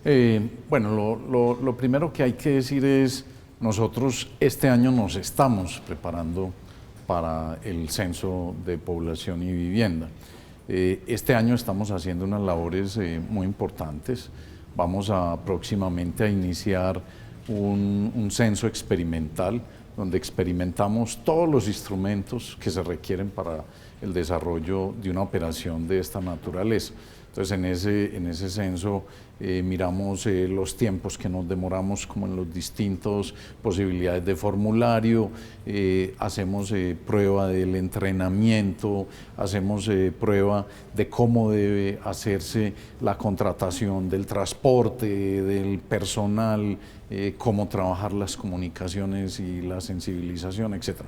Bueno, lo primero que hay que decir es, nosotros este año nos estamos preparando para el censo de población y vivienda. Este año estamos haciendo unas labores muy importantes. Vamos próximamente a iniciar un censo experimental donde experimentamos todos los instrumentos que se requieren para el desarrollo de una operación de esta naturaleza. Entonces, en ese censo miramos los tiempos que nos demoramos como en las distintas posibilidades de formulario, hacemos prueba del entrenamiento, hacemos prueba de cómo debe hacerse la contratación del transporte, del personal, cómo trabajar las comunicaciones y la sensibilización, etc.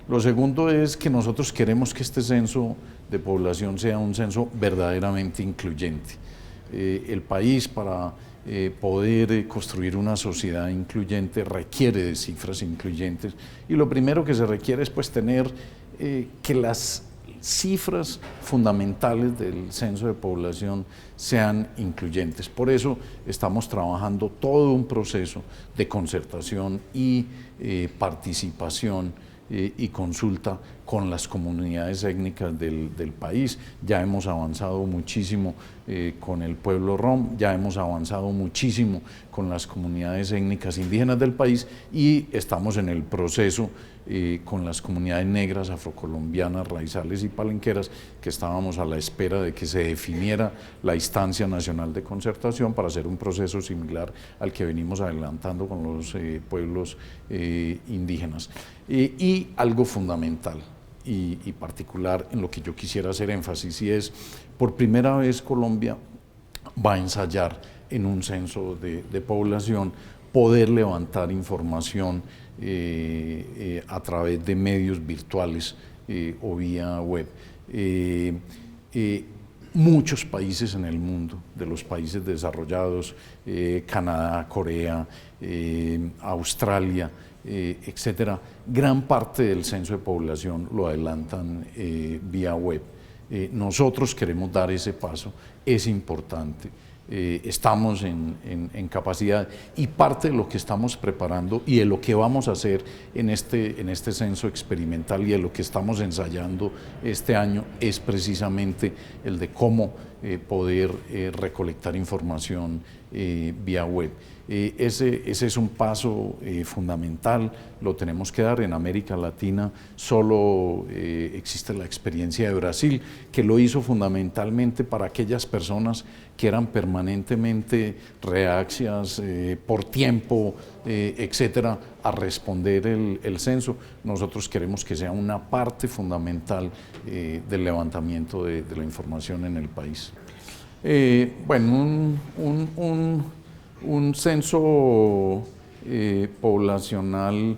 Lo segundo es que nosotros queremos que este censo de población sea un censo verdaderamente incluyente. El país, para poder construir una sociedad incluyente, requiere de cifras incluyentes, y lo primero que se requiere es pues tener que las cifras fundamentales del censo de población sean incluyentes. Por eso estamos trabajando todo un proceso de concertación y participación y consulta con las comunidades étnicas del país. Ya hemos avanzado muchísimo con el pueblo rom, ya hemos avanzado muchísimo con las comunidades étnicas indígenas del país, y estamos en el proceso con las comunidades negras, afrocolombianas, raizales y palenqueras, que estábamos a la espera de que se definiera la instancia nacional de concertación para hacer un proceso similar al que venimos adelantando con los pueblos indígenas. Y algo fundamental y particular en lo que yo quisiera hacer énfasis, y es, por primera vez Colombia va a ensayar en un censo de población poder levantar información a través de medios virtuales o vía web. Muchos países en el mundo, de los países desarrollados, Canadá, Corea, Australia, etcétera, gran parte del censo de población lo adelantan vía web. Nosotros queremos dar ese paso, es importante. Estamos en capacidad, y parte de lo que estamos preparando y de lo que vamos a hacer en este censo experimental y de lo que estamos ensayando este año es precisamente el de cómo poder recolectar información vía web. Ese es un paso fundamental, lo tenemos que dar. En América Latina solo existe la experiencia de Brasil, que lo hizo fundamentalmente para aquellas personas que eran permanentemente reacias por tiempo, etcétera, a responder el censo. Nosotros queremos que sea una parte fundamental del levantamiento de la información en el país. Bueno, un censo poblacional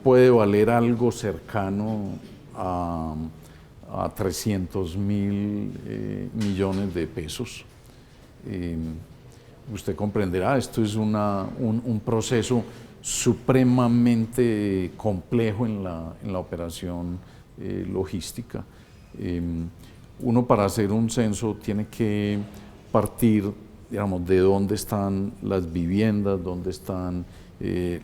puede valer algo cercano a 300.000 millones de pesos. Usted comprenderá, esto es un proceso supremamente complejo en la operación logística. Uno, para hacer un censo, tiene que partir, digamos, de dónde están las viviendas, dónde están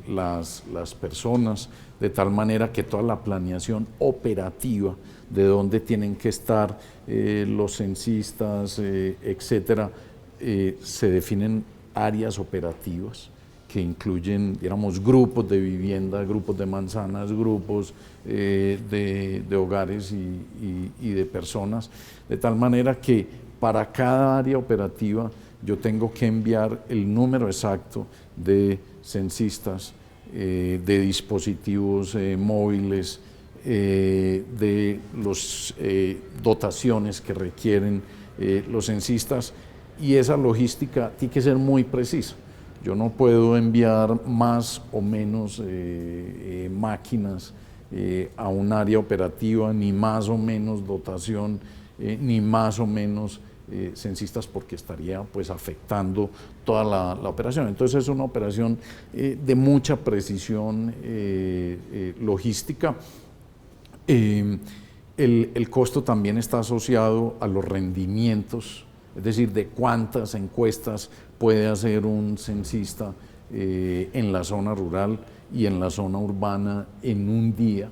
las personas, de tal manera que toda la planeación operativa, de dónde tienen que estar los censistas, etcétera, se definen áreas operativas que incluyen, digamos, grupos de vivienda, grupos de manzanas, grupos de hogares y de personas, de tal manera que para cada área operativa yo tengo que enviar el número exacto de censistas, de dispositivos móviles, de las dotaciones que requieren los censistas, y esa logística tiene que ser muy precisa. Yo no puedo enviar más o menos máquinas a un área operativa, ni más o menos dotación, ni más o menos censistas, porque estaría pues afectando toda la operación. Entonces es una operación de mucha precisión logística. El costo también está asociado a los rendimientos es decir, de cuántas encuestas puede hacer un censista en la zona rural y en la zona urbana en un día.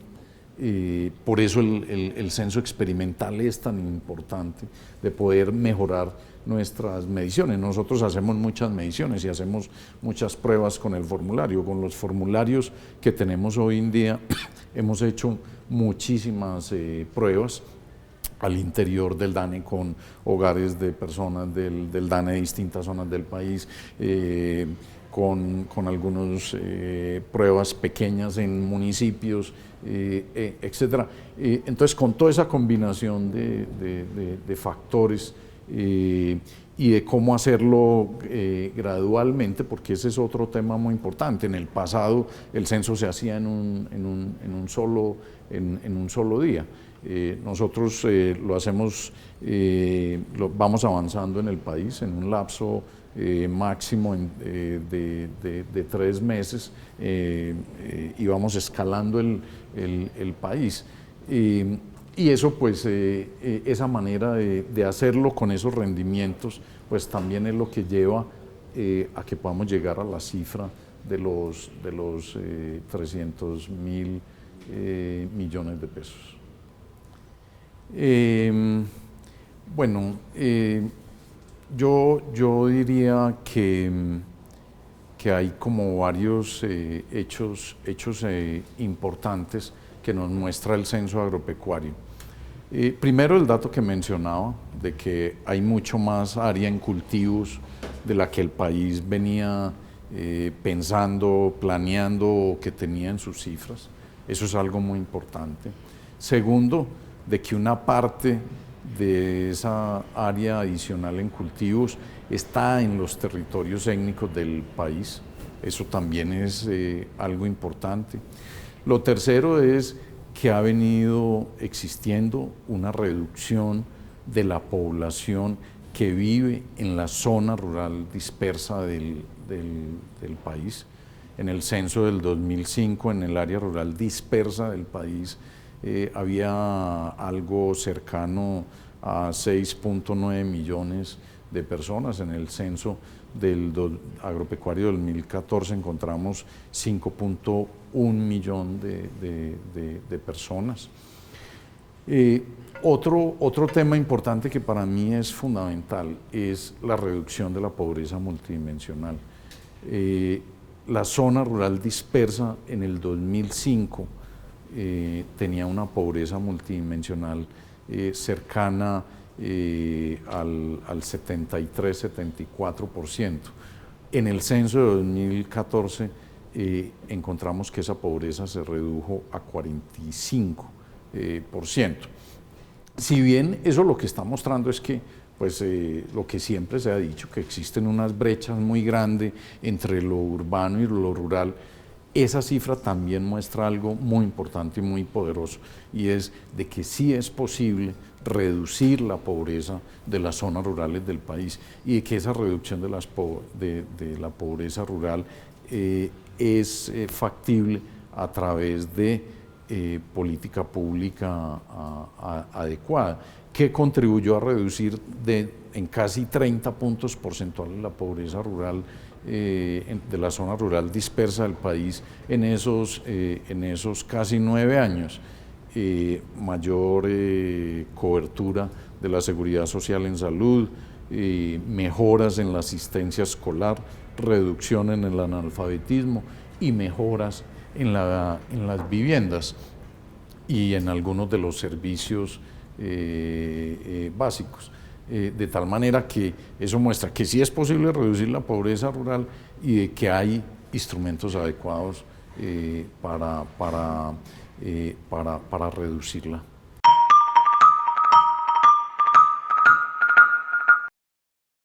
Por eso el censo experimental es tan importante, de poder mejorar nuestras mediciones. Nosotros hacemos muchas mediciones y hacemos muchas pruebas con el formulario. Con los formularios que tenemos hoy en día hemos hecho muchísimas pruebas al interior del DANE con hogares de personas del DANE de distintas zonas del país, con algunas pruebas pequeñas en municipios, etcétera. Entonces, con toda esa combinación de factores y de cómo hacerlo gradualmente, porque ese es otro tema muy importante. En el pasado el censo se hacía en un solo día. Nosotros lo hacemos, vamos avanzando en el país en un lapso máximo de 3 meses y vamos escalando el país. Y eso, pues, esa manera de hacerlo con esos rendimientos, pues también es lo que lleva a que podamos llegar a la cifra de los 300.000 millones de pesos. Bueno, yo diría que hay como varios hechos importantes que nos muestra el censo agropecuario. Primero, el dato que mencionaba, de que hay mucho más área en cultivos de la que el país venía pensando, planeando o que tenía en sus cifras. Eso es algo muy importante. Segundo, de que una parte de esa área adicional en cultivos está en los territorios étnicos del país. Eso también es algo importante. Lo tercero es que ha venido existiendo una reducción de la población que vive en la zona rural dispersa del país. En el censo del 2005, en el área rural dispersa del país, había algo cercano a 6.9 millones de personas. En el censo agropecuario del 2014 encontramos 5.1 millón de personas. Otro tema importante que para mí es fundamental es la reducción de la pobreza multidimensional. La zona rural dispersa en el 2005 tenía una pobreza multidimensional cercana al 73-74%. En el censo de 2014 encontramos que esa pobreza se redujo a 45%. Si bien eso lo que está mostrando es que, pues, lo que siempre se ha dicho, que existen unas brechas muy grandes entre lo urbano y lo rural, esa cifra también muestra algo muy importante y muy poderoso, y es de que sí es posible reducir la pobreza de las zonas rurales del país, y de que esa reducción de la pobreza rural es factible a través de política pública adecuada, que contribuyó a reducir en casi 30 puntos porcentuales la pobreza rural de la zona rural dispersa del país en esos casi 9 años. Mayor cobertura de la seguridad social en salud, mejoras en la asistencia escolar, reducción en el analfabetismo y mejoras en las viviendas y en algunos de los servicios básicos. De tal manera que eso muestra que sí es posible reducir la pobreza rural y de que hay instrumentos adecuados para reducirla.